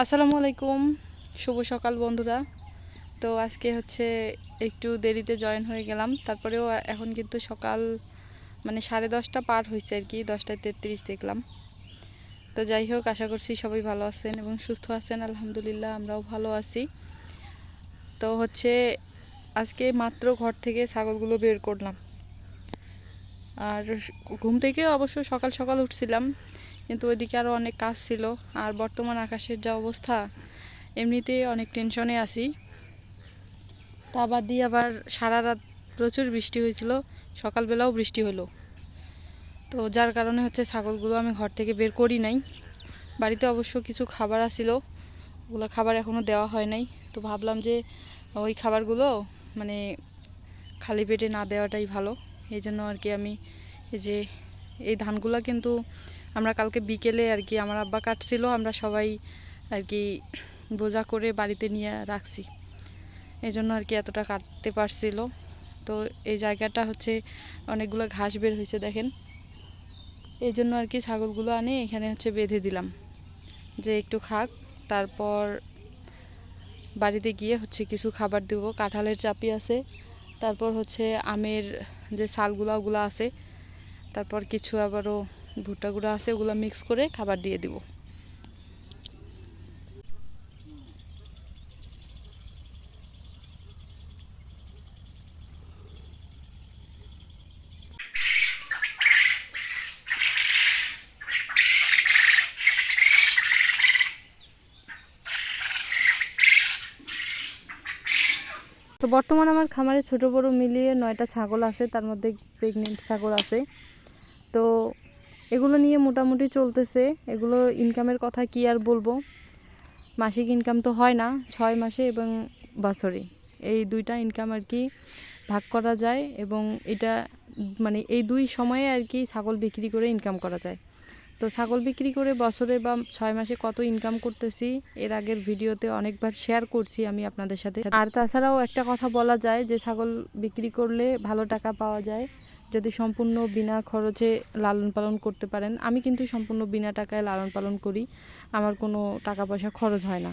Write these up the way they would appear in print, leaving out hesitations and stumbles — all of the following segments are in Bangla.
আসসালামু আলাইকুম, শুভ সকাল বন্ধুরা। তো আজকে হচ্ছে একটু দেরিতে জয়েন হয়ে গেলাম, তারপরেও এখন কিন্তু সকাল মানে 10:30 পার হয়েছে আর কি, 10:33 দেখলাম। তো যাই হোক, আশা করছি সবাই ভালো আছেন এবং সুস্থ আছেন। আলহামদুলিল্লাহ আমরাও ভালো আছি। তো হচ্ছে আজকে মাত্র ঘর থেকে ছাগলগুলো বের করলাম, আর ঘুম থেকে অবশ্য সকাল সকাল উঠছিলাম, কিন্তু ওইদিকে আরও অনেক কাজ ছিল। আর বর্তমান আকাশের যা অবস্থা, এমনিতেই অনেক টেনশনে আছি। তা বাদ দিয়ে আবার সারা রাত প্রচুর বৃষ্টি হয়েছিল, সকালবেলাও বৃষ্টি হলো। তো যার কারণে হচ্ছে ছাগলগুলো আমি ঘর থেকে বের করি নাই। বাড়িতে অবশ্য কিছু খাবার আসিল, ওগুলো খাবার এখনও দেওয়া হয় নাই। তো ভাবলাম যে ওই খাবারগুলো মানে খালি পেটে না দেওয়াটাই ভালো। এই জন্য আর কি আমি এই ধানগুলো কিন্তু আমরা কালকে বিকেলে আর কি আমার আব্বা কাটছিল, আমরা সবাই আর কি বোঝা করে বাড়িতে নিয়ে রাখছি। এই জন্য আর কি এতটা কাটতে পারছিল। তো এই জায়গাটা হচ্ছে অনেকগুলো ঘাস বের হয়েছে দেখেন, এই জন্য আর কি ছাগলগুলো আনে এখানে হচ্ছে বেঁধে দিলাম যে একটু খাক, তারপর বাড়িতে গিয়ে হচ্ছে কিছু খাবার দেব। কাঁঠালের চাপি আছে, তারপর হচ্ছে আমের যে ছালগুলো ওগুলো আছে, তারপর কিছু আবারও ভুট্টা গুঁড়া আছে, ওগুলো মিক্স করে খাবার দিয়ে দিব। তো বর্তমান আমার খামারে ছোট বড় মিলিয়ে 9টা ছাগল আছে, তার মধ্যে প্রেগনেন্ট ছাগল আছে। তো এগুলো নিয়ে মোটামুটি চলতেছে। এগুলো ইনকামের কথা কি আর বলবো, মাসিক ইনকাম তো হয় না, 6 মাসে এবং বছরে এই দুইটা ইনকাম আর কি ভাগ করা যায়, এবং এটা মানে এই দুই সময়ে আর কি ছাগল বিক্রি করে ইনকাম করা যায়। তো ছাগল বিক্রি করে বছরে বা 6 মাসে কত ইনকাম করতেছি এর আগের ভিডিওতে অনেকবার শেয়ার করছি আমি আপনাদের সাথে। আর তাছাড়াও একটা কথা বলা যায় যে ছাগল বিক্রি করলে ভালো টাকা পাওয়া যায় যদি সম্পূর্ণ বিনা খরচে লালন পালন করতে পারেন। আমি কিন্তু সম্পূর্ণ বিনা টাকায় লালন পালন করি, আমার কোনো টাকা পয়সা খরচ হয় না।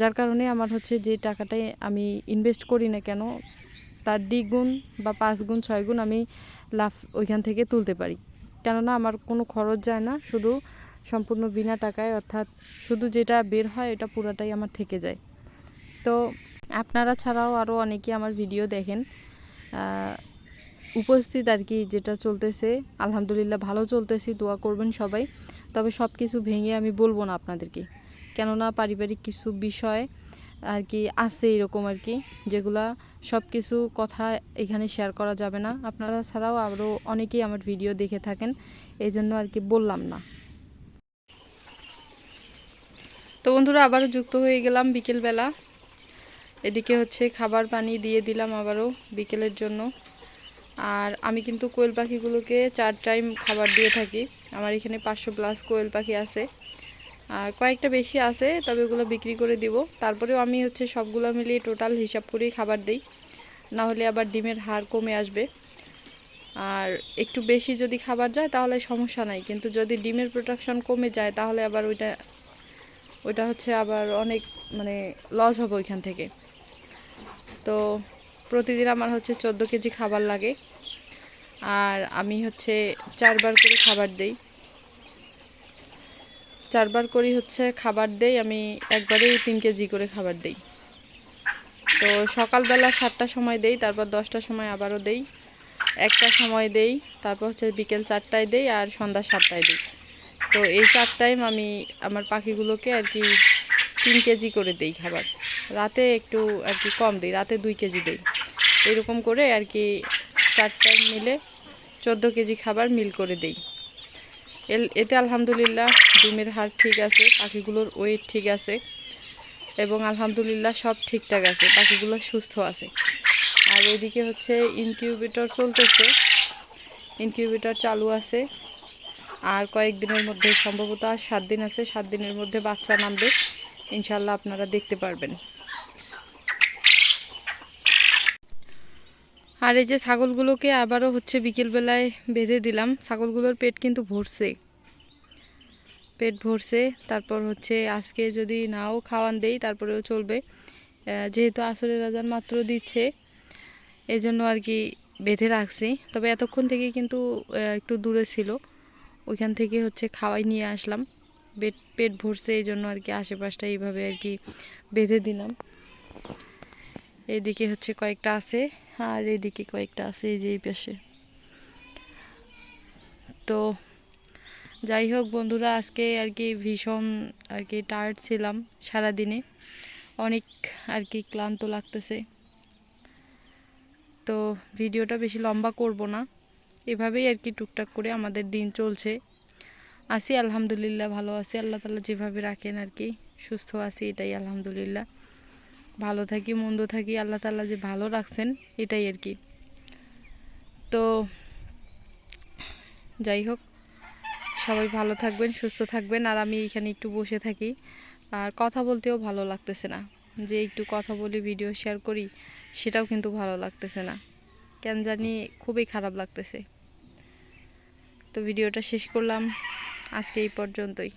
যার কারণে আমার হচ্ছে যে টাকাটাই আমি ইনভেস্ট করি না কেন, তার দ্বিগুণ বা 5 গুণ 6 গুণ আমি লাভ ওইখান থেকে তুলতে পারি। কেননা আমার কোনো খরচ যায় না, শুধু সম্পূর্ণ বিনা টাকায়, অর্থাৎ শুধু যেটা বের হয় এটা পুরাটাই আমার থেকে যায়। তো আপনারা ছাড়াও আরও অনেকে আমার ভিডিও দেখেন, উপস্থিত আর কি যেটা চলতেছে আলহামদুলিল্লাহ ভালো চলতেছি, দোয়া করবেন সবাই। তবে সব কিছু ভেঙে আমি বলবো না আপনাদেরকে, কেননা পারিবারিক কিছু বিষয় আর কি আছে এরকম আর কি, যেগুলা সব কিছু কথা এখানে শেয়ার করা যাবে না। আপনারা ছাড়াও আরও অনেকেই আমার ভিডিও দেখে থাকেন, এই জন্য আর কি বললাম না। তো বন্ধুরা আবারও যুক্ত হয়ে গেলাম বিকেলবেলা, এদিকে হচ্ছে খাবার পানি দিয়ে দিলাম আবারও বিকেলের জন্য। আর আমি কিন্তু কোয়েল পাখিগুলোকে 4 টাইম খাবার দিয়ে থাকি। আমার এখানে 500+ কোয়েল পাখি আছে, আর কয়েকটা বেশি আছে, তবে ওগুলো বিক্রি করে দিব। তারপরেও আমি হচ্ছে সবগুলো মিলিয়ে টোটাল হিসাব করেই খাবার দিই, না হলে আবার ডিমের হার কমে আসবে। আর একটু বেশি যদি খাবার যায় তাহলে সমস্যা নাই, কিন্তু যদি ডিমের প্রোডাকশন কমে যায় তাহলে আবার ওইটা হচ্ছে আবার অনেক মানে লস হবে ওইখান থেকে। তো প্রতিদিন আমার হচ্ছে 14 কেজি খাবার লাগে, আর আমি হচ্ছে 4 বার করে খাবার দেই। 4 বার করে হচ্ছে খাবার দেই, আমি একবারেই 3 কেজি করে খাবার দেই। তো সকালবেলা 7টার সময় দেই, তারপর 10টার সময় আবারও দেই, 1টার সময় দেই, তারপর হচ্ছে বিকেল 4টায় দেই, আর সন্ধ্যা 7টায় দেই। তো এই 4 টাইম আমি আমার পাখিগুলোকে আর কি 3 কেজি করে দেই খাবার। রাতে একটু আর কি কম দিই, রাতে 2 কেজি দেই। এরকম করে আর কি 4 টাইম মিলে 14 কেজি খাবার মিল করে দেই। এতে আলহামদুলিল্লাহ ডিমের হার ঠিক আছে, পাখিগুলোর ওয়েট ঠিক আছে, এবং আলহামদুলিল্লাহ সব ঠিকঠাক আছে, পাখিগুলো সুস্থ আছে। আর এদিকে হচ্ছে ইনকিউবেটর চলতেছে, ইনকিউবেটর চালু আছে। আর কয়েকদিনের মধ্যে, সম্ভবত আর 7 দিন আছে, 7 দিনের মধ্যে বাচ্চা নামবে ইনশাল্লাহ, আপনারা দেখতে পারবেন। আর এই যে ছাগলগুলোকে আবারও হচ্ছে বিকেলবেলায় বেঁধে দিলাম, ছাগলগুলোর পেট কিন্তু ভরছে, পেট ভরছে। তারপর হচ্ছে আজকে যদি নাও খাওয়ান দেই তারপরেও চলবে, যেহেতু আসরের আজান মাত্র দিচ্ছে এই জন্য আর কি বেঁধে রাখছি। তবে এতক্ষণ থেকে কিন্তু একটু দূরে ছিল, ওইখান থেকে হচ্ছে খাওয়াই নিয়ে আসলাম। পেট ভরছে এই জন্য আর কি আশেপাশটা এইভাবে আর কি বেঁধে দিলাম। এইদিকে হচ্ছে কয়েকটা আছে আর এইদিকে কয়েকটা আছে, এই যে এই পাশে। তো যাই হোক বন্ধুরা, আজকে আর কি ভীষণ আর কি টায়ার্ড ছিলাম সারাদিনে, অনেক আর কি ক্লান্ত লাগতেছে। তো ভিডিওটা বেশি লম্বা করব না, এভাবেই আর কি টুকটাক করে আমাদের দিন চলছে। আছি আলহামদুলিল্লাহ, ভালো আছি, আল্লাহ তাআলা যেভাবে রাখেন আর কি, সুস্থ আছি এটাই আলহামদুলিল্লাহ। ভালো থাকি মন্দ থাকি, আল্লাহ তাআলা যে ভালো রাখছেন এটাই আর কি। তো যাই হোক, সবাই ভালো থাকবেন, সুস্থ থাকবেন। আর আমি এখানে একটু বসে থাকি, আর কথা বলতেও ভালো লাগতেছে না, যে একটু কথা বলি ভিডিও শেয়ার করি সেটাও কিন্তু ভালো লাগতেছে না, কেন জানি খুবই খারাপ লাগতেছে। তো ভিডিওটা শেষ করলাম আজকে এই পর্যন্তই।